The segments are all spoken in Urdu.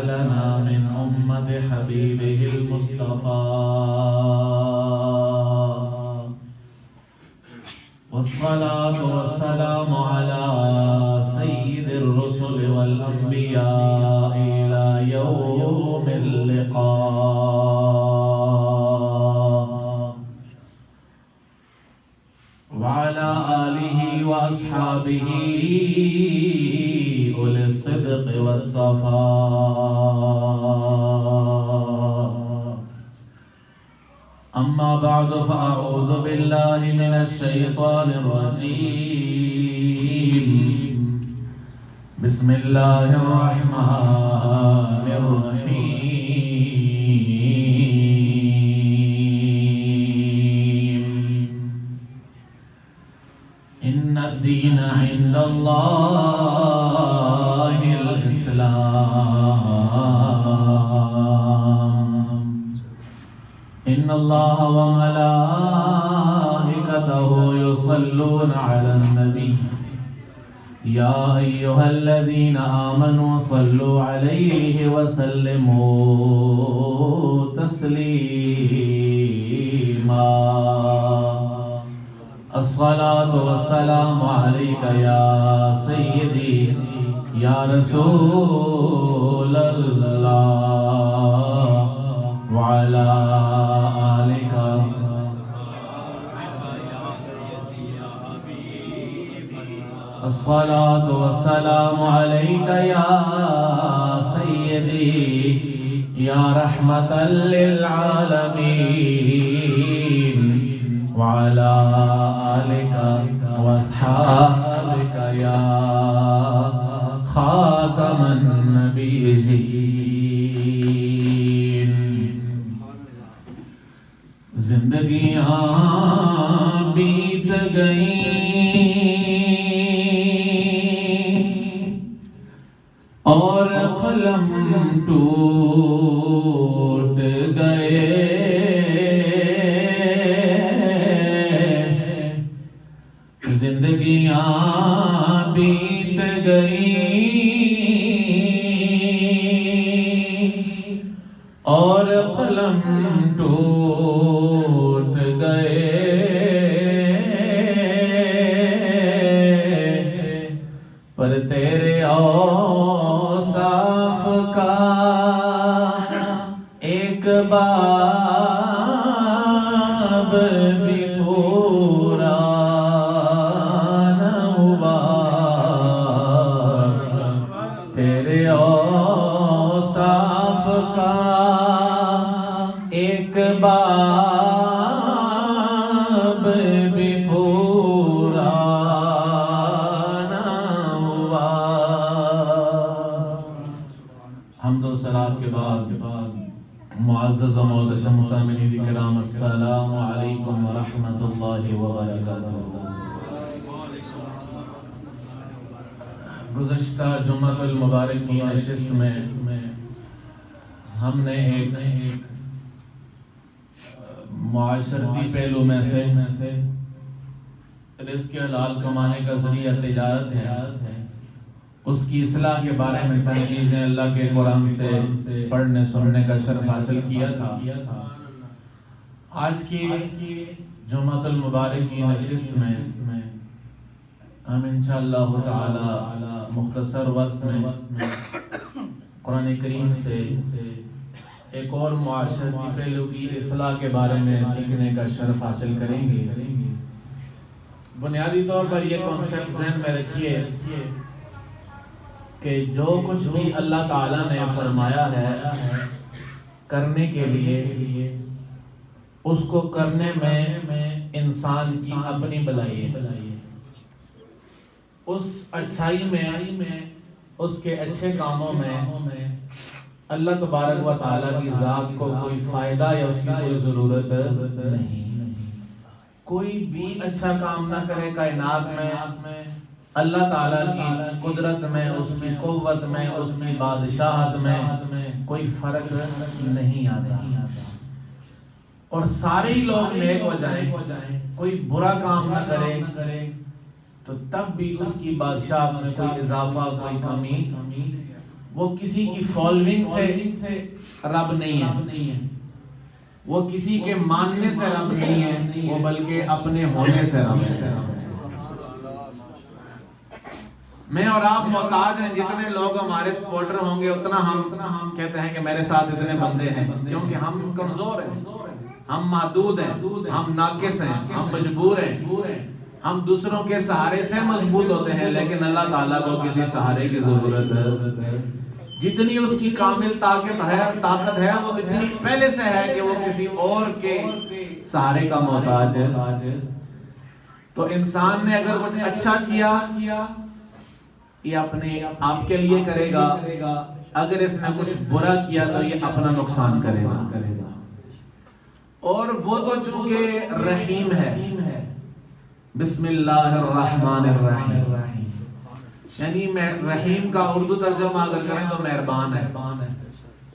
جعلنا من أمة حبيبه المصطفى والصلاة والسلام على سيد الرسل والأنبياء إلى يوم اللقاء وعلى آله وأصحابه أولي الصدق والصفاء أما بعد فأعوذ بالله من الشيطان الرجيم بسم الله الرحمن الرحيم إن الدين عند الله الإسلام إن الله وملائكته يصلون على النبي يا أيها الذين آمنوا صلوا عليه وسلموا تسليما الصلاة والسلام عليك يا سيدي يا رسول الله وعلى آلك الصلاة والسلام عليك يا سيدي يا رحمة للعالمين وعلى آلك واصحابك يا خاتم النبيين زندگیاں بیت گئیں اور قلم ٹوٹ گئے زندگیاں بیت گئیں اور قلم ٹوٹ گئے پر تیرے اوصاف کا ایک باب بھی پورا نہ ہوا تیرے اوصاف کا ایک باب بھی پورا نہ ہوا حمد و صلاۃ کے بعد معزز و محترم سامعین کرام السلام علیکم ورحمۃ اللہ وبرکاتہ۔ گزشتہ جمعہ المبارک کی نشست میں ہم نے ایک معاشرتی پہلو میں سے رزق حلال کمانے کا ذریعہ تجارت ہے اس کی اصلاح کے بارے میں چند چیزیں اللہ کے قرآن سے پڑھنے سننے کا شرف حاصل کیا تھا۔ آج کی جمعہ المبارک کی نشست میں ہم انشاءاللہ تعالی مختصر وقت میں قرآن کریم سے ایک اور معاشرتی پہلو کی اصلاح کے بارے میں سیکھنے کا شرف حاصل کریں گے۔ بنیادی طور پر یہ کانسیپٹ ذہن میں رکھیے کہ جو کچھ بھی اللہ تعالیٰ نے فرمایا ہے کرنے کے لیے اس کو کرنے میں انسان کی اپنی بھلائی ہے، اس اچھائی میں اس کے اچھے کاموں میں اللہ تبارک و تعالیٰ کی ذات کو کوئی فائدہ یا اس کی کوئی ضرورت نہیں۔ کوئی بھی اچھا کام نہ کرے کائنات میں اللہ تعالیٰ کی قدرت میں، اس کی قوت میں، اس کی بادشاہت میں کوئی فرق نہیں آتا۔ اور سارے ہی لوگ نیک ہو جائیں، کوئی برا کام نہ کرے تو تب بھی اس کی بادشاہت میں کوئی اضافہ، کوئی کمی وہ کسی کی فالوئنگ سے رب نہیں ہے، وہ کسی کے ماننے سے رب نہیں ہے، وہ بلکہ اپنے ہونے سے رب ہے۔ میں اور آپ محتاج ہیں، جتنے لوگ ہمارے سپورٹر ہوں گے اتنا ہم کہتے ہیں کہ میرے ساتھ اتنے بندے ہیں، کیونکہ ہم کمزور ہیں، ہم محدود ہیں، ہم ناقص ہیں، ہم مجبور ہیں، ہم دوسروں کے سہارے سے مضبوط ہوتے ہیں، لیکن اللہ تعالیٰ کو کسی سہارے کی ضرورت ہے۔ جتنی اس کی کامل طاقت ہے وہ اتنی پہلے سے ہے کہ وہ کسی اور کے سہارے کا محتاج ہے۔ تو انسان نے اگر کچھ اچھا کیا یہ اپنے آپ کے لیے کرے گا، اگر اس نے کچھ برا کیا تو یہ اپنا نقصان کرے گا۔ اور وہ تو چونکہ رحیم ہے، بسم اللہ الرحمن الرحیم، یعنی رحیم کا اردو ترجمہ اگر کریں تو مہربان ہے،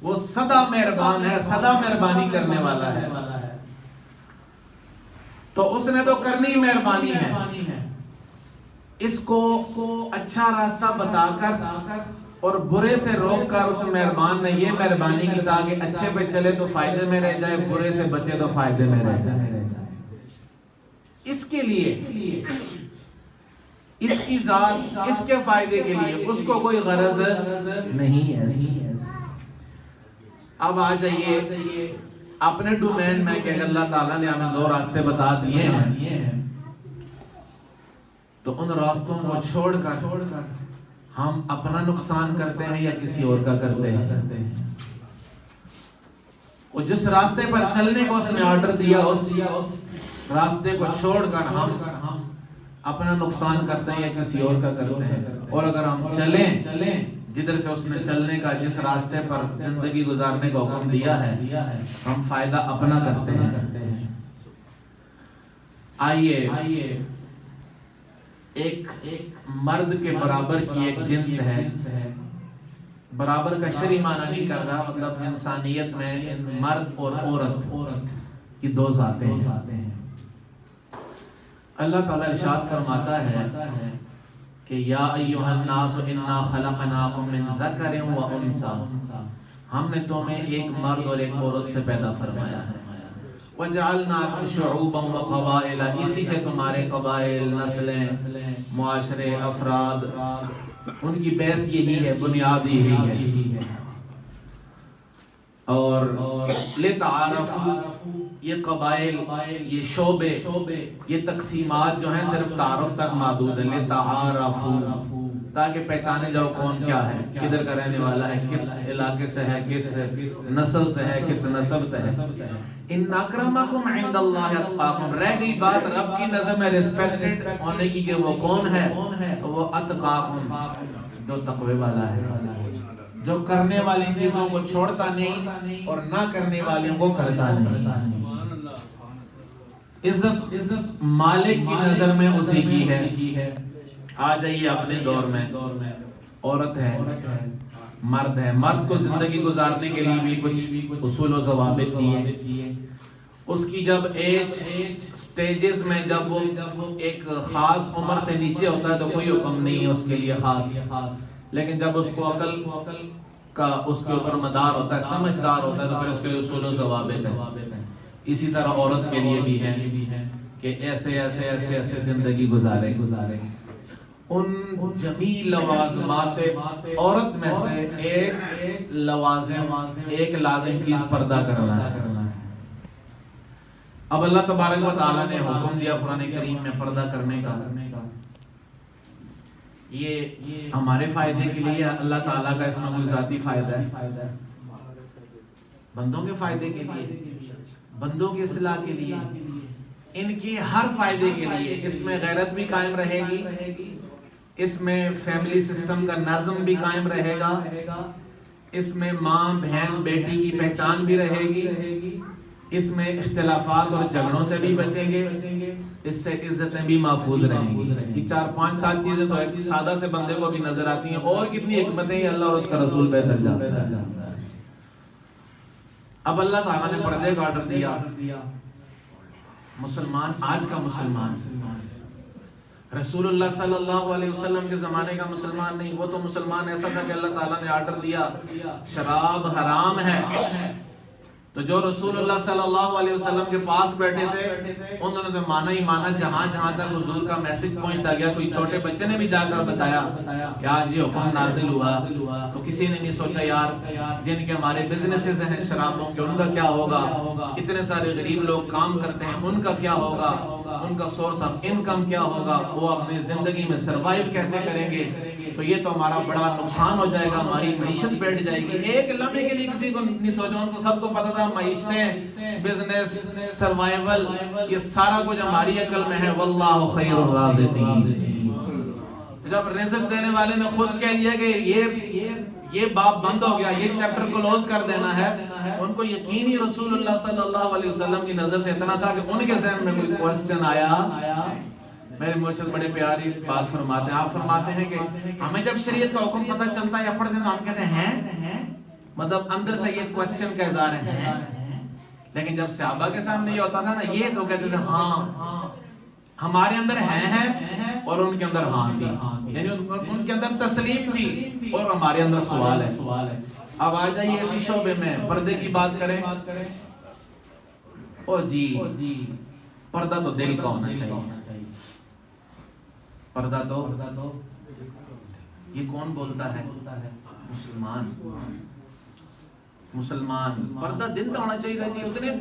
وہ سدا مہربان ہے، سدا مہربانی کرنے والا ہے۔ تو اس نے تو کرنی مہربانی ہے، اس کو اچھا راستہ بتا کر اور برے سے روک کر اس مہربان نے یہ مہربانی کی تاکہ اچھے پہ چلے تو فائدے میں رہ جائے، برے سے بچے تو فائدے میں رہ جائے۔ اس کے لیے، اس کی ذات، اس کے فائدے کے لیے، اس کو کوئی غرض نہیں ہے۔ اب آ جائیے اپنے ڈومین میں کہ اللہ تعالیٰ نے ہمیں دو راستے بتا دیے ہیں، تو ان راستوں کو چھوڑ کر ہم اپنا نقصان کرتے ہیں یا کسی اور کا کرتے ہیں؟ وہ جس راستے پر چلنے کو اس نے آرڈر دیا، اس راستے کو چھوڑ کر ہم اپنا نقصان کرتے ہیں یا کسی اور کا کرتے ہیں۔ اور اگر ہم چلیں جدھر سے اس نے چلنے کا، جس راستے پر زندگی گزارنے کا حکم دیا ہے، ہم فائدہ اپنا کرتے ہیں۔ آئیے ایک مرد کے برابر کی ایک جنس ہے، برابر کا شرعی معنی نہیں کر رہا، مطلب انسانیت میں مرد اور عورت کی دو ذاتیں ہیں۔ اللہ تعالیٰ ارشاد فرماتا ہے کہ یا ایھا الناس انا خلقناکم من ذکر و انثی، ہم نے تمہیں ایک مرد اور ایک عورت سے پیدا فرمایا ہے، وجعلناکم شعوبا و قبائل، اسی سے تمہارے قبائل، نسلیں، معاشرے، افراد، ان کی بیس یہی ہے، بنیاد یہی ہے۔ اور لتعارفوا، یہ قبائل، یہ شعبے، یہ تقسیمات جو ہیں صرف تعارف تک محدود ہے، لتعارفوا، تاکہ پہچانے جاؤ کون کیا ہے، کدھر کا رہنے والا ہے، کس علاقے سے ہے، کس نسل سے ہے، کس نسب سے ہے۔ ان اکرمکم عند اللہ اتقاکم، رہ گئی بات رب کی نظر میں ریسپیکٹڈ ہونے کی کہ وہ کون ہے، وہ اتقاکم، جو تقوی والا ہے، جو کرنے والی چیزوں کو چھوڑتا نہیں اور نہ کرنے والوں کو کرتا نہیں۔ عزت مالک کی نظر میں اسی کی ہے۔ آ جائیے اپنے دور میں، عورت ہے، مرد ہے، مرد کو زندگی گزارنے کے لیے بھی کچھ اصول و ضوابط دیے۔ اس کی جب ایج سٹیجز میں جب وہ ایک خاص عمر سے نیچے ہوتا ہے تو کوئی حکم نہیں ہے اس کے لیے خاص، لیکن جب اس کو عقل کا اس کے اوپر مدار ہوتا ہے، سمجھدار ہوتا ہے، تو پھر اس کے لیے اصول و ضوابط ہے۔ اسی طرح عورت کے لیے بھی ہے کہ ایسے زندگی گزارے۔ ان جمیل لوازمات عورت میں سے ایک لازم چیز پردہ کرنا ہے۔ اب اللہ تبارک و تعالیٰ نے حکم دیا قرآن کریم میں پردہ کرنے کا، یہ ہمارے فائدے کے لیے، اللہ تعالیٰ کا اس میں کوئی ذاتی فائدہ ہے؟ بندوں کے فائدے کے لیے، بندوں کی اصلاح کے لیے، ان کی ہر فائدے کے لیے۔ اس میں غیرت بھی قائم رہے گی، اس میں فیملی سسٹم کا نظم بھی قائم رہے گا، اس میں ماں بہن بیٹی کی پہچان بھی رہے گی، اس میں اختلافات اور جھگڑوں سے بھی بچیں گے، اس سے عزتیں بھی محفوظ رہیں گی۔ یہ 4-5-7 چیزیں تو ایک سادہ سے بندے کو بھی نظر آتی ہیں، اور کتنی حکمتیں ہیں اللہ اور اس کا رسول بہتر جانتا ہے۔ اب اللہ تعالیٰ نے پردے کا آرڈر دیا۔ مسلمان، آج کا مسلمان رسول اللہ صلی اللہ علیہ وسلم کے زمانے کا مسلمان نہیں، وہ تو مسلمان ایسا تھا کہ اللہ تعالیٰ نے آرڈر دیا شراب حرام ہے، تو جو رسول اللہ صلی اللہ علیہ وسلم کے پاس بیٹھے تھے انہوں نے تو مانا ہی مانا، جہاں جہاں تک حضور کا میسج پہنچتا گیا، کوئی چھوٹے بچے نے بھی جا کر بتایا کہ آج یہ حکم نازل ہوا، تو کسی نے نہیں سوچا یار جن کے ہمارے بزنسز ہیں شرابوں کے ان کا کیا ہوگا، اتنے سارے غریب لوگ کام کرتے ہیں ان کا کیا ہوگا، ان کا سورس آف انکم کیا ہوگا، وہ اپنی زندگی میں سروائیو کیسے کریں گے، تو یہ تو ہمارا بڑا نقصان ہو جائے گا، ہماری معیشت بیٹھ جائے گی۔ ایک لمحے کے لیے کسی کو نہیں سوچا، ان کو سب کو پتا تھا معیشتیں، بزنس، سروائیول، یہ سارا کچھ ہماری عقل میں ہے۔ واللہ خیر الرازقین، جب رزق دینے والے نے خود کہہ لیا کہ یہ باب بند ہو گیا، یہ چیپٹر کلوز کر دینا ہے، ان کو یقین ہی رسول اللہ صلی اللہ علیہ وسلم کی نظر سے اتنا تھا کہ ان کے ذہن میں کوئی کوسچن آیا۔ میرے مرشد بڑے پیاری بات فرماتے ہیں، آپ فرماتے ہیں کہ ہمیں جب شریعت کا حکم پتہ چلتا ہے یا پڑھتے ہیں تو ہم کہتے ہیں، مطلب اندر سے یہ کوسچن کا اظہار ہے، لیکن جب صحابہ کے سامنے یہ ہوتا تھا نا، یہ تو کہتے تھے ہاں ہمارے اندر ہیں اور ان کے اندر ہاں تھی، یعنی ان کے اندر تسلیم تھی اور ہمارے اندر سوال ہے۔ اب آ جائیے اسی شعبے میں پردے کی بات کریں۔ او جی، پردہ تو دل کا ہونا چاہیے، پردہ تو یہ کون بولتا ہے؟ مسلمان پردہ دل کا ہونا چاہیے جی،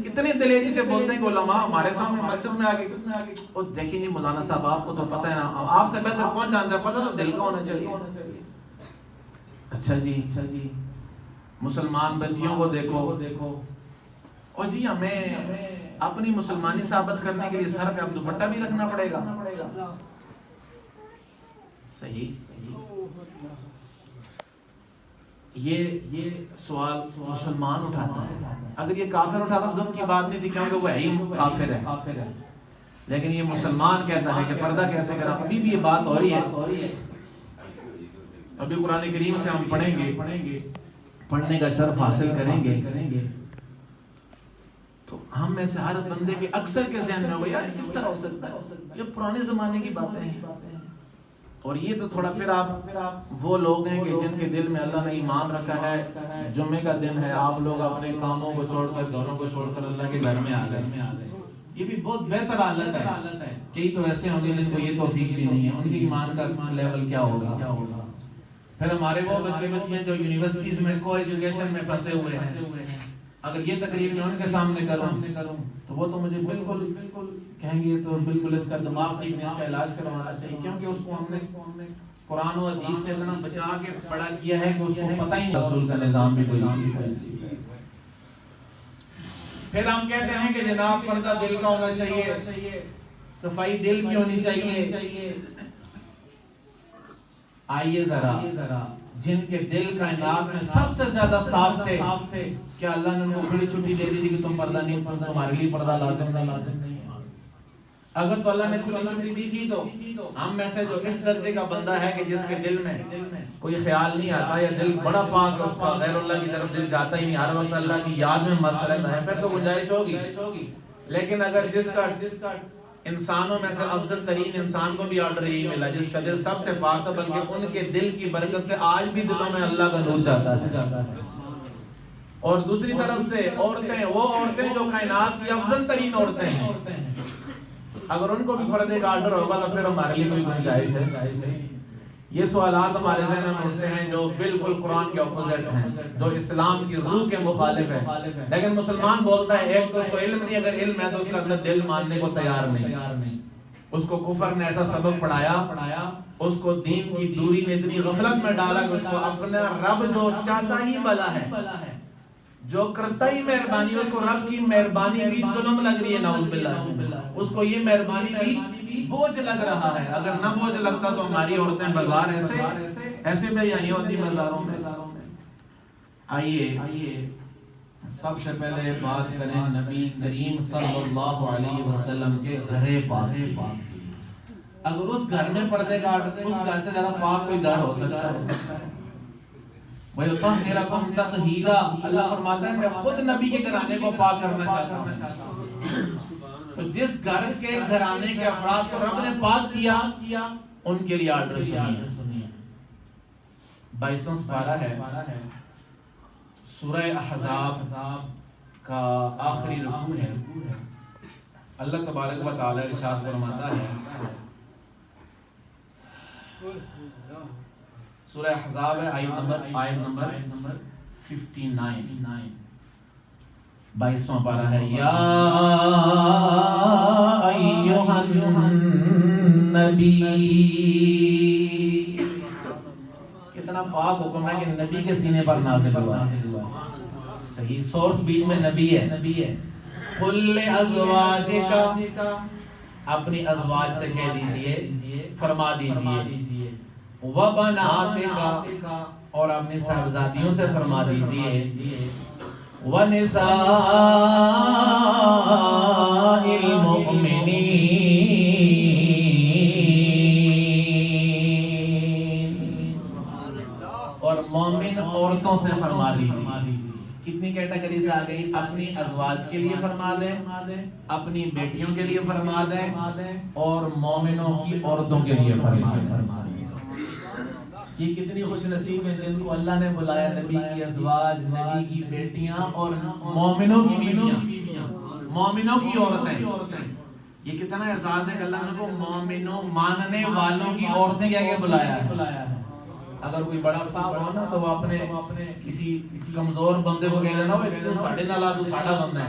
اتنے دلیری سے بولتے ہیں کہ علماء ہمارے سامنے مسجد میں آگے اور دیکھیں جی مولانا صاحب آپ کو تو پتہ ہے نا، آپ سے بہتر کون جانتا ہے، پردہ تو دل کا ہونا چاہیے۔ اچھا جی، مسلمان بچیوں کو دیکھو، اور جی ہمیں اپنی مسلمانی ثابت کرنے کے لیے سر پہ اب دوپٹہ بھی رکھنا پڑے گا، صحیح؟ یہ سوال مسلمان اٹھاتا ہے، اگر یہ کافر اٹھاتا تو دم کی بات نہیں تھی، کیونکہ وہ ہے ہی کافر ہے، لیکن یہ مسلمان کہتا ہے کہ پردہ کیسے کرا۔ ابھی بھی یہ بات ہو رہی ہے، ابھی قرآن کریم سے ہم پڑھیں گے، پڑھنے کا شرف حاصل کریں گے، تو ہم میں سے ہر بندے کے اکثر کے ذہن میں ہوگا یار اس طرح ہو سکتا ہے، یہ پرانے زمانے کی باتیں ہیں، اور یہ تو تھوڑا پھر آپ وہ لوگ ہیں کہ جن کے دل میں اللہ نے ایمان رکھا ہے، جمعے کا دن ہے، آپ لوگ اپنے کاموں کو چھوڑ کر، گھروں کو چھوڑ کر اللہ کے گھر میں آ گئے، یہ بھی بہت بہتر حالت ہے۔ کئی تو ایسے ہوں گے جن کو یہ توفیق بھی نہیں ہے، ان کی ایمان کا لیول کیا ہوگا۔ پھر ہمارے وہ بچے بچیاں جو یونیورسٹیز میں کو ایجوکیشن میں پھنسے ہوئے ہیں، اگر یہ تقریب میں ان کے سامنے کروں تو وہ تو مجھے بالکل کہیں گے تو بالکل اس کا دماغ ٹھیک نہیں، اس کا علاج کروانا چاہیے، کیونکہ اس کو ہم نے قرآن و حدیث سے اتنا بچا کے پڑھا کیا ہے کہ اس کو پتہ ہی نہیں رسول کا نظام بھی کوئی۔ پھر ہم کہتے ہیں کہ جناب پردہ دل کا ہونا چاہیے، صفائی دل کی ہونی چاہیے۔ آئیے ذرا جن کے دل کائنات میں سب سے زیادہ صاف تھے، کیا اللہ نے ان کو کھلی چھٹی دے دی تھی کہ تم پردہ نہیں، تمہارے لیے پردہ لازم نہیں؟ اگر تو اللہ نے کھلی چھٹی دی تھی تو ہم میں سے جو اس درجے کا بندہ ہے کہ جس کے دل میں کوئی خیال نہیں آتا یا دل بڑا پاک ہے، اس کا غیر اللہ کی طرف دل جاتا ہی نہیں، ہر وقت اللہ کی یاد میں مست رہتا ہے، پھر تو گنجائش ہوگی۔ لیکن اگر جس کا انسانوں میں سے افضل ترین انسان کو بھی آرڈر یہی ملا، جس کا دل سب سے پاک تھا، بلکہ ان کے دل کی برکت سے آج بھی دلوں میں اللہ کا نور جاتا ہے۔ اور دوسری طرف سے عورتیں، وہ عورتیں جو کائنات کی افضل ترین عورتیں ہیں، اگر ان کو بھی پردے کا آرڈر ہوگا تو پھر ہمارے لیے کوئی گنجائش ہے؟ یہ سوالات ہمارے ذہن میں اٹھتے ہیں جو بالکل قرآن کے اپوزٹ ہیں، جو اسلام کی روح کے مخالف ہیں، لیکن مسلمان بولتا ہے ایک تو اس کو علم نہیں، اگر علم ہے تو اس کا اندر دل ماننے کو تیار نہیں، اس کو کفر نے ایسا سبق پڑھایا، اس کو دین کی دوری نے اتنی غفلت میں ڈالا کہ اس کو اپنا رب جو چاہتا ہی بھلا ہے، جو کرتا ہی مہربانی، اس کو رب کی مہربانی بھی ظلم لگ رہی ہے، نعوذ باللہ، اس کو یہ مہربانی بھی بوجھ لگ رہا ہے۔ اگر نہ بوجھ لگتا تو ہماری عورتیں بازار ایسے بے یہی ہوتی بازاروں میں۔ آئیے سب سے پہلے بات کریں نبی کریم صلی اللہ علیہ وسلم کے گھر پاک۔ اگر اس گھر میں پردے کا آرڈر، اس گھر سے زیادہ پاک کوئی گھر ہو سکتا ہے؟ وَيُطَهِّرَكُمْ تَطْهِيرًا، اللہ فرماتا ہے میں خود نبی کے گھرانے کو پاک کرنا چاہتا ہوں۔ تو جس گھر کے گھرانے کے افراد کو رب نے پاک کیا ان کے لیے آرڈر سنیے 22واں سپارہ ہے سورہ احزاب کا آخری رکوع ہے. اللہ تبارک و تعالی ارشاد فرماتا ہے سورہ احزاب ہے آیت نمبر 59 22واں پارہ ہے. یا ایھا النبی، کتنا پاک حکم ہے کہ نبی کے سینے پر نازل ہوا. صحیح سورس بیچ میں نبی ہے. قل لازواجک، اپنی ازواج سے کہہ دیجئے، فرما دیجئے، وبناتک، اور اپنی صاحبزادیوں سے فرما دیجئے، وَنِسَاءِ الْمُؤْمِنِينَ، اور مومن عورتوں سے فرما دیجئے. کتنی کیٹیگری سے آ گئی؟ اپنی ازواج کے لیے فرما دیں، اپنی بیٹیوں کے لیے فرما دیں، اور مومنوں کی عورتوں کے لیے فرما دیں. یہ کتنی خوش نصیب ہیں جن کو اللہ نے بلایا نبی کی ازواج، نبی کی بیٹیاں اور مومنوں کی بیویاں، مومنوں کی عورتیں. یہ کتنا اعزاز ہے کہ اللہ نے کو مومنوں ماننے والوں کی عورتیں کیا بلایا ہے. اگر کوئی بڑا صاحب ہو نا تو وہ اپنے کسی کمزور بندے کو کہہ دینا تو ساڑھے نہ لا تو ساڑھا بندہ ہے،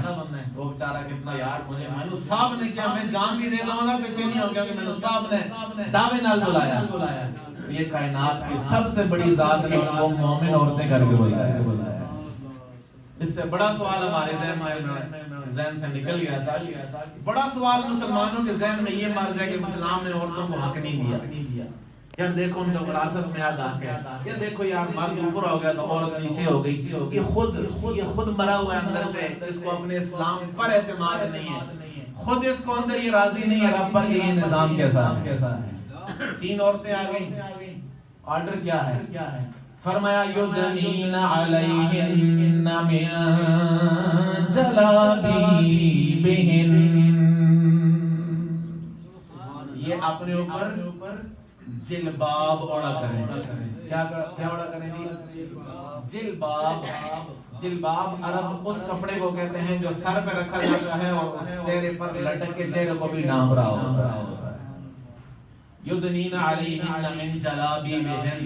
وہ بیچارہ کتنا یار مجھے میں صاحب نے کیا، میں جان بھی دے دوں گا پیچھے نہیں ہو گیا کہ میں صاحب نے دعوے نال بلایا. یہ کائنات کی سب سے بڑی ذات ہے اور وہ مومن عورتیں کر کے بلایا. اس سے بڑا سوال ہمارے ذہن سے نکل گیا تھا. بڑا سوال مسلمانوں کے ذہن میں یہ مرض ہے کہ اسلام نے عورتوں کو حق نہیں دیا. یار دیکھو ان کا وراثت میں یاد آ گیا، یہ دیکھو یار مرد اوپر ہو گیا تو عورت نیچے ہو گئی. یہ خود مرا ہوا ہے اندر سے، اس کو اپنے اسلام پر اعتماد نہیں ہے، خود اس کو اندر یہ راضی نہیں ہے رب پر کہ یہ نظام کیسا ہے. 3 عورتیں آ گئیں. آرڈر کیا ہے؟ فرمایا یدنین علیہن من جلابیبہن، یہ اپنے اوپر جلباب اوڑا کریں. کیا اوڑا کریں جی؟ جلباب عرب اس کپڑے کو کہتے ہیں جو سر پہ رکھا جاتا ہے اور چہرے پر لٹک کے چہرے کو بھی ڈھانپ رہا ہوتا ہے. یدنین علیہن من جلابیبہن،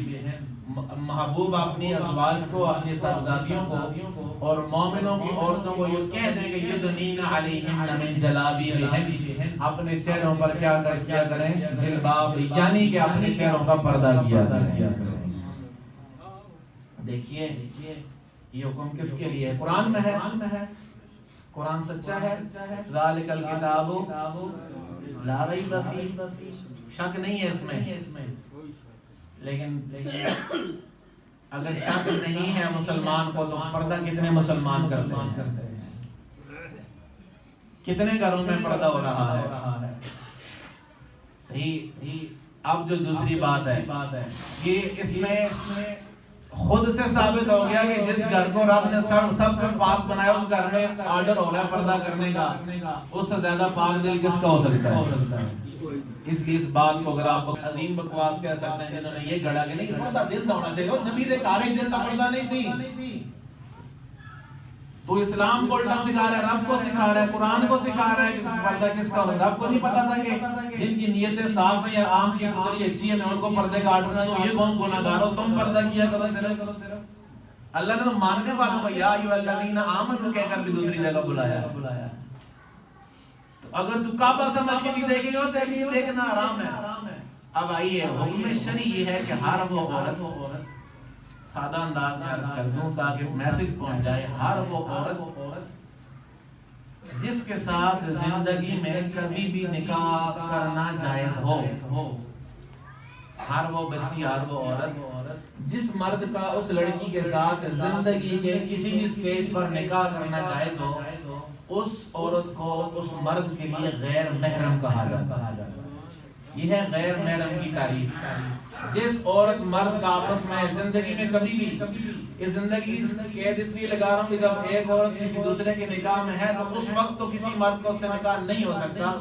محبوب اپنی ازواج کو، اپنی صاحبزادیوں کو اور مومنوں کی عورتوں کو یہ کہہ دیں کہ یدنین علیہن من جلابیبہن، اپنے چہروں پر کیا کریں؟ جلباب، یعنی کہ اپنے چہروں کا پردہ کیا کریں. دیکھیے یہ حکم کس کے لیے ہے؟ قرآن میں ہے. قرآن سچا ہے. ذالک الکتاب لا ریب فیہ، شک نہیں ہے اس میں. لیکن اگر شک نہیں ہے مسلمان کو تو پردہ کتنے مسلمان کرتے ہیں؟ کتنے گھروں میں پردہ ہو رہا ہے؟ صحیح. اب جو دوسری بات ہے کہ اس میں خود سے ثابت ہو گیا کہ جس گھر کو رب نے سب سے پاک بنایا اس گھر میں آرڈر ہو رہا ہے پردہ کرنے کا. اس سے زیادہ پاک دل کس کا ہو سکتا ہے؟ اس لیے اس بات کو اگر آپ عظیم بکواس کہہ سکتے ہیں جنہوں نے یہ گھڑا کہ نہیں پردہ دل دا ہونا چاہیے، اور نبی دے کارے دل دا پردہ نہیں سی. تو اسلام کو الٹا سکھا رہا ہے، رب کو سکھا رہا ہے، قرآن کو سکھا رہا ہے کہ پردہ کس کا ہوتا ہے. رب کو نہیں پتا تھا کہ جن کی نیتیں صاف ہیں یا آنکھ کی پتلی اچھی ہے میں ان کو پردے کا آرڈر نہ دوں، یہ کون گناہگار ہو، تم پردہ کیا کرو صرف. اللہ نے تو ماننے والوں کو یا ایھا الذین آمنوا کہہ کر بھی دوسری جگہ بلایا. اگر تو کعبہ سمجھ کے نہیں دیکھے گا تو تیرے لیے دیکھنا حرام ہے. اب آئیے حکم شرعی یہ ہے کہ ہر وہ عورت، سادہ انداز میں عرض کر دوں تاکہ میسج پہنچ جائے، ہر وہ عورت جس کے ساتھ زندگی میں کبھی بھی نکاح کرنا جائز ہو، ہر وہ بچی، ہر وہ عورت جس مرد کا اس لڑکی کے ساتھ زندگی کے کسی بھی سٹیج پر نکاح کرنا جائز ہو، اس عورت کو اس مرد کے لیے غیر محرم کہا جاتا ہے. یہ ہے غیر محرم کی تعریف۔ جس عورت مرد کا آپس میں زندگی میں کبھی بھی، اس زندگی قید اس لیے لگا رہا ہوں کہ جب ایک عورت کسی دوسرے کے نکاح میں ہے تو اس وقت تو کسی مرد کا اس سے نکاح نہیں ہو سکتا،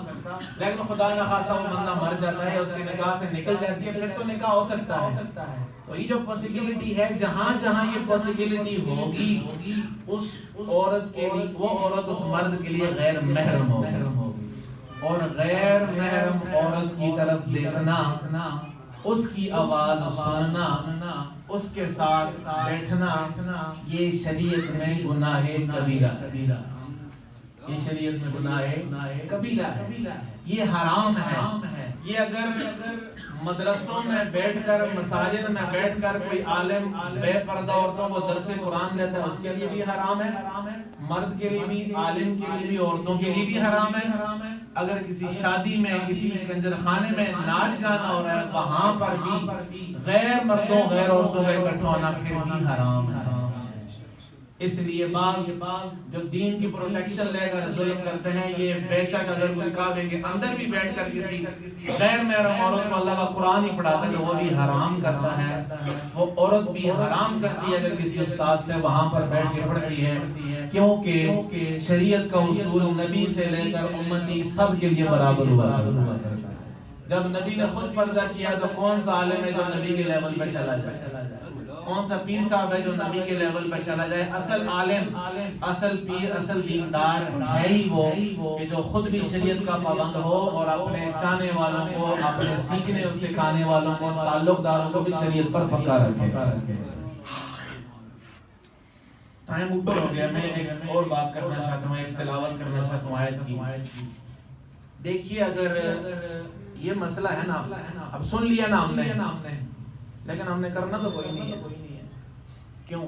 لیکن خدا نہ خواستہ وہ بندہ مر جاتا ہے، اس کے نکاح سے نکل جاتی ہے، پھر تو نکاح ہو سکتا ہے۔ تو یہ جو پاسبلٹی ہے، جہاں جہاں یہ پاسبلٹی ہوگی اس عورت کے لیے، وہ عورت اس مرد کے لیے غیر محرم ہوگی۔ اور غیر محرم عورت کی طرف دیکھنا، اس کی آواز سننا، اس کے ساتھ بیٹھنا، یہ شریعت میں گناہ کبیرہ ہے۔ یہ شریعت میں گناہ کبیرہ ہے، یہ حرام ہے۔ یہ اگر مدرسوں میں بیٹھ کر، مساجد میں بیٹھ کر کوئی عالم بے پردہ عورتوں کو درس قرآن دیتا ہے، اس کے لیے بھی حرام ہے، مرد کے لیے بھی، عالم کے لیے بھی، عورتوں کے لیے بھی حرام ہے۔ اگر کسی شادی میں، کسی کنجر خانے میں ناچ گانا ہو رہا ہے، وہاں پر بھی غیر مردوں غیر عورتوں کا اکٹھا ہونا پھر بھی حرام ہے۔ اس لیے بعض جو دین کی پروٹیکشن لے کر ظلم کرتے ہیں، یہ بے شک اگر کوئی کعبے کے اندر بھی بیٹھ کر کسی غیر محرم عورت کو اللہ کا قرآن ہی پڑھاتا ہے تو وہ بھی حرام کرتا ہے، وہ عورت بھی حرام کرتی ہے اگر کسی استاد سے وہاں پر بیٹھ کے پڑھتی ہے، کیونکہ شریعت کا اصول نبی سے لے کر امتی سب کے لیے برابر ہوا ہے۔ جب نبی نے خود پردہ کیا تو کون سا عالم ہے جو نبی کے لیول پہ چلا جائے؟ کون سا پیر صاحب ہے جو نبی کے لیول پہ چلا جائے؟ اصل عالم، اصل پیر، اصل دیندار ہے ہی وہ کہ جو خود بھی شریعت کا پابند ہو اور اپنے چاہنے والوں کو، اپنے سیکھنے اور سکھانے والوں کو، تعلق داروں کو بھی شریعت پر پکا رکھے۔ ٹائم اوپر ہو گیا، میں ایک اور بات کرنا چاہتا ہوں، ایک تلاوت کرنا چاہتا ہوں آیت کی۔ دیکھیے اگر یہ مسئلہ ہے نا، اب سن لیا نا ہم نے، لیکن ہم نے کرنا تو کوئی نہیں ہے۔ کیوں؟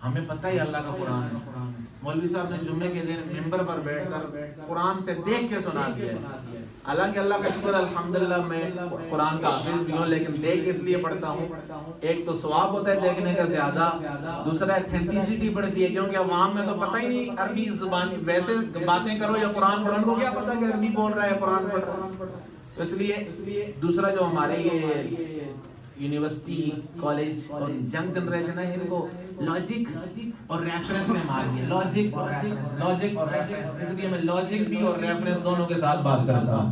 ہمیں پتہ ہی اللہ کا قرآن ہے۔ مولوی صاحب نے جمعے کے دن ممبر پر بیٹھ کر قرآن سے دیکھ کے سنا دیا ہے۔ حالانکہ اللہ کا شکر الحمدللہ میں قرآن کا حافظ بھی ہوں، لیکن دیکھ اس لیے پڑھتا ہوں، ایک تو ثواب ہوتا ہے دیکھنے کا زیادہ، دوسرا ایتھینٹیسٹی بڑھتی ہے، کیونکہ عوام میں تو پتہ ہی نہیں عربی زبان، ویسے باتیں کرو یا قرآن پڑھو، ان کو کیا پتہ کہ عربی بول رہا ہے، قرآن پڑھ رہا ہے۔ اس لیے دوسرا جو ہمارے یہ یونیورسٹی، کالج اور ینگ جنریشن ہے، ان کو لاجک اور ریفرنس میں مار دیا، لاجک اور ریفرنس، لاجک اور ریفرنس۔ اس لیے میں لاجک بھی اور ریفرنس دونوں کے ساتھ بات کرتا ہوں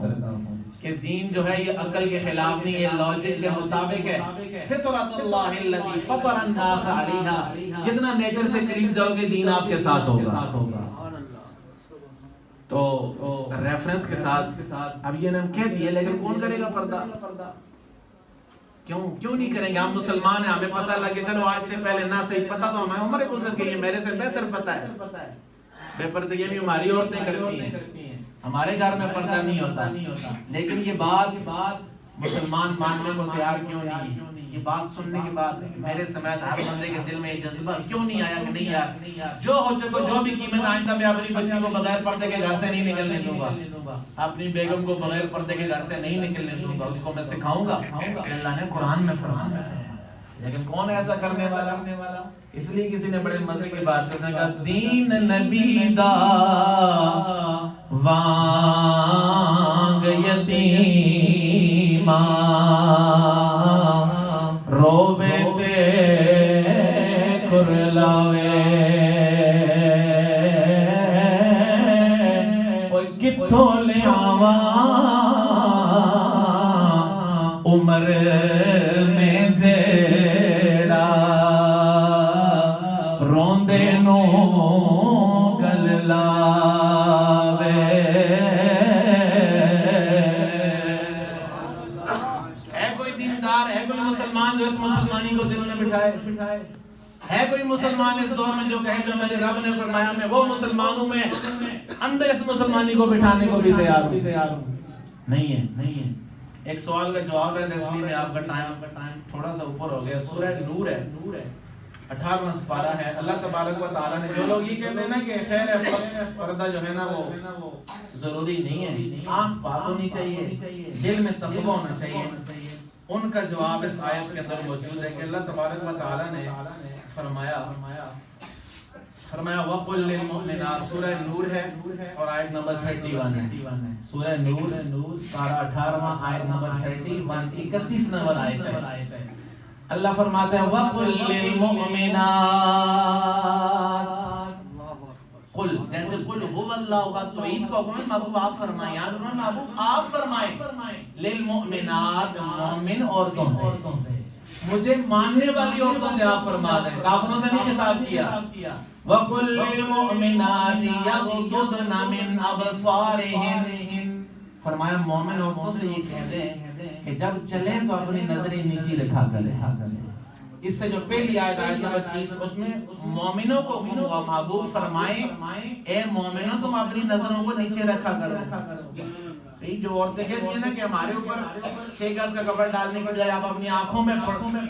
کہ دین جو ہے یہ عقل کے خلاف نہیں، یہ لاجک کے مطابق ہے۔ فطرۃ اللہ التی فطر الناس علیہا، جتنا نیچر سے قریب جاؤ گے دین آپ کے ساتھ ہوگا۔ تو ریفرنس کے ساتھ اب یہ نے ہم کہہ دیے، لیکن کون کرے گا پردہ؟ کیوں نہیں کریں گے؟ ہم مسلمان ہیں، ہمیں پتہ لگے، چلو آج سے پہلے نہ صحیح پتہ تو ہمیں عمر گزر گئی ہے، میرے سے بہتر پتہ ہے۔ بے پردگی بھی ہماری عورتیں کرتی ہیں، ہمارے گھر میں پردہ نہیں ہوتا، لیکن یہ بات مسلمان ماننے کو تیار کیوں نہیں ہے؟ یہ بات سننے کے بعد میرے سمیت ہر بندے کے دل میں یہ جذبہ کیوں نہیں آیا کہ نہیں یار، جو ہو چکو، جو بھی قیمت آئندہ میں اپنی بچی کو بغیر پردے کے گھر سے نہیں نکلنے دوں گا، اپنی بیگم کو بغیر پردے کے گھر سے نہیں نکلنے دوں گا، اس کو میں سکھاؤں گا کہ اللہ نے قرآن میں فرمایا ہے۔ لیکن کون ایسا کرنے والا؟ اس لیے کسی نے بڑے مزے کی بات کہا، دین نبی دا وانگ یتیما روے تے کرلاوے، اوہ کتھوں لے آواں عمر میں جیڑا روندے نو گل لاوے۔ ہے کوئی دیندار، ہے کوئی مسلمان جو اس مسلمانی کو دل میں بٹھائے؟ ہے کوئی مسلمان اس دور میں جو کہے جو میرے رب نے فرمایا میں وہ مسلمان ہوں، میں اندر اس مسلمانی کو بٹھانے کو بھی تیار ہوں؟ نہیں ہے۔ ایک سوال کا جواب ہے، اس لیے میں آپ کا ٹائم تھوڑا سا اوپر ہو گیا۔ سورہ نور ہے، 18واں سپارہ ہے۔ اللہ تبارک و تعالیٰ نے، جو لوگ یہ کہتے ہیں نا کہ خیر ہے پردہ جو ہے نا وہ ضروری نہیں ہے، آنکھ پاک ہونی چاہیے، دل میں تقوی ہونا چاہیے، ان کا جواب اس آیت کے اندر موجود ہے کہ اللہ تبارک و تعالیٰ نے فرمایا فرمایا وَقُلْ لِلْمُؤْمِنَاتِ سورہ نور ہے اور آیت نمبر 31 ہے. سورہ نور پارہ 18 آیت نمبر 31 31 نمبر آیت ہے. اللہ فرماتا ہے وَقُلْ لِلْمُؤْمِنَاتِ قل جیسے قل هو اللہ کا توحید کا حکم ہے محبوب آپ فرمائیں. یہاں فرمائیں محبوب آپ فرمائیں للمؤمنات مومن عورتوں سے مجھے ماننے والی عورتوں سے آپ فرما دیں. کافروں سے نہیں خطاب کیا. وَقُلْ لِلْمُؤْمِنَاتِ يَغْضُضْنَ مِنْ أَبْصَارِهِنَّ فرمایا مومن عورتوں سے یہ کہہ دیں کہ جب چلیں تو اپنی نظریں نیچی رکھا کریں. اس سے جو پہلی آیت نمبر 30 اس میں مومنوں کو حکم ہوا محبوب فرمائیں اے مومنوں تم اپنی نظروں کو نیچے رکھا کرو. صحیح جو عورتیں کہتی ہیں نا کہ ہمارے اوپر 6 گز کا کپڑا ڈالنے کے بجائے آپ اپنی آنکھوں میں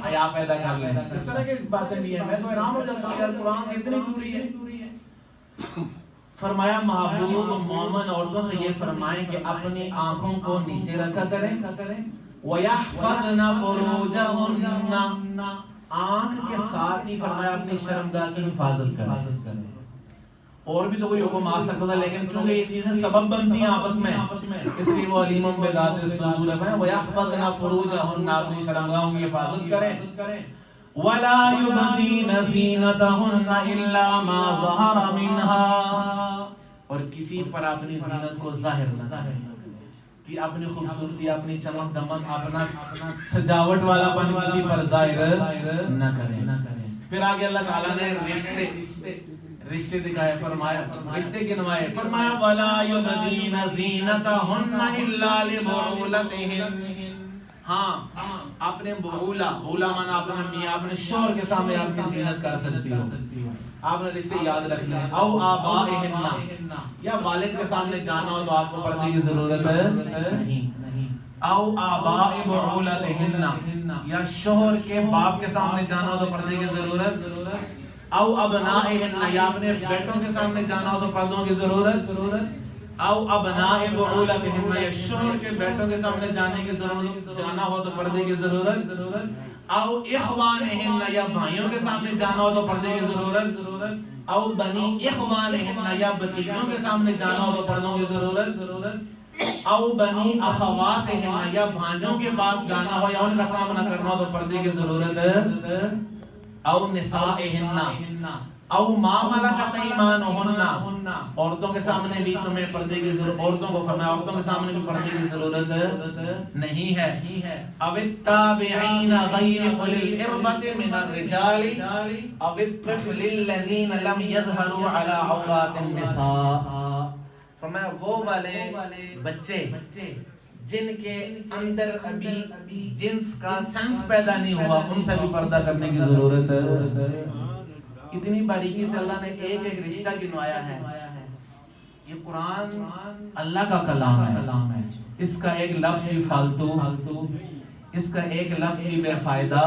حیا پیدا کر لیں. اس طرح کی باتیں بھی ہیں. میں تو حیران ہو جاتا ہوں یار قرآن سے اتنی دوری ہے. فرمایا محبوب مومن عورتوں سے یہ فرمائیں کہ اپنی آنکھوں کو نیچے رکھا کریں. وَيَحْفَظْنَ فُرُوجَهُنَّ آنکھ کے ساتھ ہی فرمایا اپنی شرمگاہ کی حفاظت کریں. اور بھی تو کوئی حکم آ سکتا تھا لیکن چونکہ یہ چیزیں سبب بنتی ہیں آپس میں اس لیے وہ علیم بذات الصدور ہے. وَيَحْفَظْنَ فُرُوجَهُنَّ اپنی شرمگاہوں کی حفاظت کریں. وَلَا يُبْدِينَ زِينَتَهُنَّ إِلَّا مَا ظَهَرَ مِنْهَا اور کسی پر اپنی زینت کو ظاہر نہ کریں کہ اپنی خوبصورتی اپنی چمک دمک اپنا سجاوٹ والا پن کسی پر ظاہر نہ کریں. پھر آگے اللہ تعالیٰ نے رشتے دکھائے. فرمایا رشتے گنوائے. فرمایا وَلَا يُبْدِينَ زِينَتَهُنَّ إِلَّا لِبُعُولَتِهِنَّ ہاں اپنے بغولہ مانا اپنا میاں اپنے شوہر کے سامنے آپ کی زینت کر سکتی ہو. آپ نے رشتے یاد رکھنے ہیں. او آبائہن یا والد کے سامنے جانا ہو تو آپ کو پردے کی ضرورت نہیں. او آباء بعولتہن یا شوہر کے باپ کے سامنے جانا ہو تو پردے کی ضرورت. او ابنائہن یا اپنے بیٹوں کے سامنے جانا ہو تو پردوں کی ضرورت. او ابناء بعولتہن یا شوہر کے بیٹوں کے سامنے جانے کی ضرورت جانا ہو تو پردے کی ضرورت. او اخوانہن یا بھائیوں کے سامنے جانا ہو تو پردے کی ضرورت. او بنی اخوانہن یا بھتیجوں کے سامنے جانا ہو تو پردوں کی ضرورت. او بنی اخواتہن یا بھانجوں کے پاس جانا ہو یا ان کا سامنا کرنا ہو تو پردے کی ضرورت. او نسائہن او ما ملکت ایمانہن عورتوں کے سامنے بھی تمہیں پردے کی ضرورت. عورتوں کو فرمایا عورتوں کے سامنے بھی پردے کی ضرورت نہیں ہے. او التابعین غیر اولی الاربۃ من الرجال او الطفل الذین لم یظہروا علی عورات النساء فرمایا وہ والے بچے جن کے اندر ابھی جنس کا سینس پیدا نہیں ہوا ان سے بھی پردہ کرنے کی ضرورت ہے. اتنی باریکی سے اللہ نے ایک ایک رشتہ گنوایا ہے. یہ قرآن اللہ کا کلام ہے. اس کا ایک لفظ بھی فالتو اس کا ایک لفظ بھی بے فائدہ.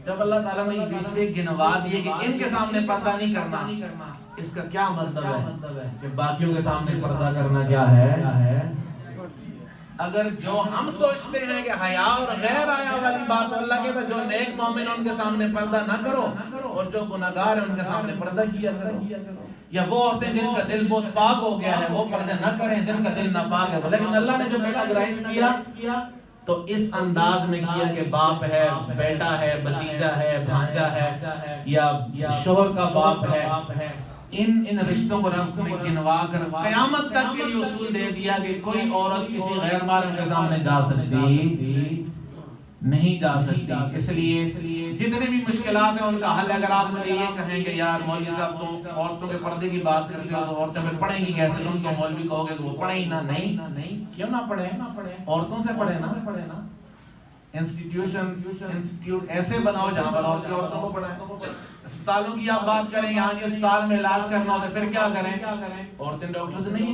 جب اللہ تعالیٰ نے یہ رشتے گنوا دیے کہ ان کے سامنے پردہ نہیں کرنا اس کا کیا مطلب ہے کہ باقیوں کے سامنے پردہ کرنا کیا ہے. اگر جو ہم سوچتے ہیں کہ حیا اور غیر حیا والی بات اللہ کہتا ہے جو نیک مومن ان کے سامنے پردہ نہ کرو اور جو گناہگار ہیں ان کے سامنے پردہ کیا کرو. یا وہ عورتیں جن کا دل بہت پاک ہو گیا ہے وہ پردے نہ کریں جن کا دل ناپاک ہے. لیکن اللہ نے جو کیٹاگرائز کیا تو اس انداز میں کیا کہ باپ ہے بیٹا ہے بھتیجا ہے بھانجا ہے یا شوہر کا باپ ہے. ان رشتوں کو رب میں گنوا کر قیامت تک کے لیے اصول دے دیا کہ کوئی عورت کسی غیر محرم کے سامنے جا سکتی نہیں جا سکتی. اس لیے جتنے بھی مشکلات ہیں ان کا حل اگر آپ مجھے یہ کہیں کہ یار مولوی صاحب تم عورتوں کے پردے کی بات کرتے ہو تو عورتیں پھر پڑھیں گی کیسے. تم تو مولوی کہو گے کہ وہ پڑھیں ہی نہ. نہیں کیوں نہ پڑھیں عورتوں سے پڑھیں نا. انسٹیٹیوٹ ایسے بناؤ جہاں پر عورتوں کو پڑھائیں. اسپتالوں کی آپ بات کریں یہاں جی اسپتال میں علاج کرنا ہوتا ہے پھر کیا کریں عورتیں ڈاکٹرز نہیں.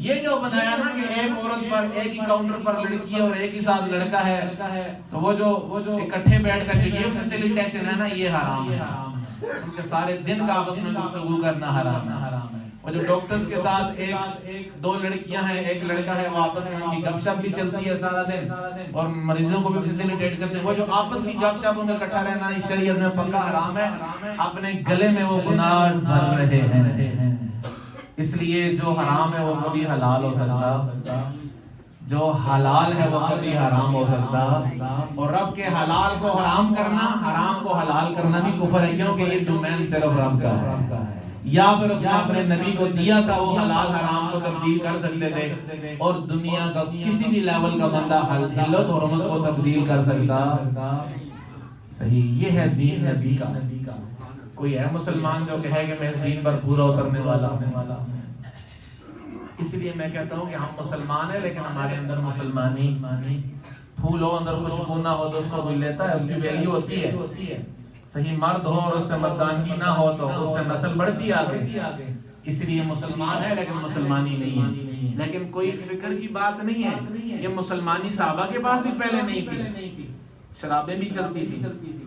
یہ جو بنایا نا کہ ایک عورت پر ایک ہی کاؤنٹر پر لڑکی ہے اور ایک ہی ساتھ لڑکا ہے تو وہ جو اکٹھے بیٹھ کر جو یہ فیسیلیٹیشن ہے نا یہ حرام ہے. ان کے سارے دن کا آپس میں گفتگو کرنا حرام ہے. اور جو ڈاکٹرز کے ساتھ ایک دو لڑکیاں ہیں ایک لڑکا ہے، وہ آپس میں ان کی گپ شپ بھی چلتی ہے سارا دن اور مریضوں کو بھی فیسیلیٹیٹ کرتے ہیں، وہ جو آپس کی گپ شپ میں اکٹھا رہنا اس شریعت میں پکا حرام ہے، اپنے گلے میں وہ گناہ بھر رہے ہیں۔ اس لیے جو حرام ہے وہ کبھی حلال ہو سکتا، جو حلال ہے وہ کبھی حرام ہو سکتا، اور رب کے حلال کو حرام کرنا، حرام کو حلال کرنا بھی کفر ہے، کیونکہ یہ ڈومین صرف رب کا ہے۔ یا پھر اس نے اپنے نبی کو دیا تھا، وہ حلال حرام کو تبدیل کر سکتے تھے، اور دنیا کا کسی بھی لیول کا بندہ حلت حرمت کو تبدیل کر سکتا۔ صحیح، یہ ہے دین نبی کا۔ کوئی ہے مسلمان جو کہے کہ میں اس دین پر پورا اترنے والا ہوں؟ اس لیے میں کہتا ہوں کہ ہم مسلمان ہیں لیکن ہمارے اندر مسلمانی پھول ہو، اندر خوشبو نہ ہو تو اس کو کوئی لیتا ہے، اس کی ویلیو ہوتی ہے۔ صحیح، مرد ہو اور اس سے مردانگی نہ ہو تو اس سے نسل بڑھتی آگے۔ اس لیے مسلمان ہے لیکن مسلمانی نہیں ہے۔ لیکن کوئی فکر کی بات نہیں ہے، یہ مسلمانی صحابہ کے پاس بھی پہلے نہیں تھی، شرابیں بھی چلتی تھی،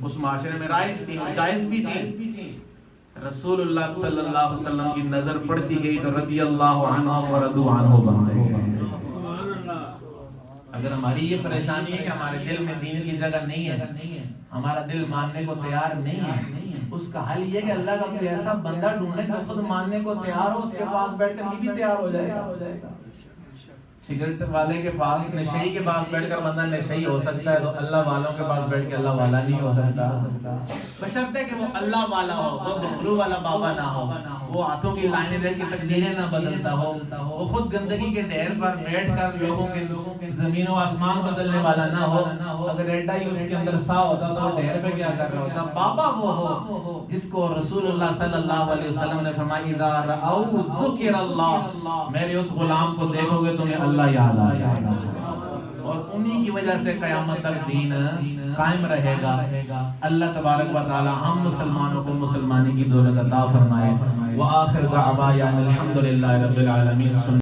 اس معاشرے میں رائج تھی اور جائز بھی تھی۔ رسول اللہ صلی اللہ علیہ وسلم کی نظر پڑتی گئی تو رضی اللہ عنہ ورضوا عنہ بن گئے۔ اگر ہماری یہ پریشانی ہے کہ ہمارے دل میں دین کی جگہ نہیں ہے، ہمارا دل ماننے کو تیار نہیں ہے، اس کا حل یہ کہ اللہ کا کوئی ایسا بندہ ڈھونڈے جو خود ماننے کو تیار ہو، اس کے پاس بیٹھ کر یہ بھی تیار ہو جائے گا۔ سگریٹ والے کے پاس، نشئی کے پاس بیٹھ کر بندہ نشئی ہو سکتا ہے، تو اللہ والوں کے پاس بیٹھ کے اللہ والا نہیں ہو سکتا، بشرطے کہ وہ اللہ والا ہو، وہ گھنگرو والا بابا نہ ہو، وہ ہاتھوں کی لائنیں دیکھ کے تقدیریں نہ بدلتا ہو، وہ خود گندگی کے ڈھیر پر بیٹھ کر لوگوں کے زمین و آسمان بدلنے والا نہ ہو۔ اگر ایڈا ہی اس کے اندر سا ہوتا تو وہ ڈھیر پہ کیا کر رہا ہوتا؟ بابا وہ ہو جس کو رسول اللہ صلی اللہ علیہ وسلم نے فرمایا اذا رأوا ذکر اللہ، میرے اس غلام کو دیکھو گے تمہیں اللہ یاد آ جائے گا، اور انہی کی وجہ سے قیامت تک دین قائم رہے گا۔ اللہ تبارک و تعالی ہم مسلمانوں کو مسلمانی کی دولت عطا فرمائے۔ وآخر دعوانا الحمدللہ رب العالمین۔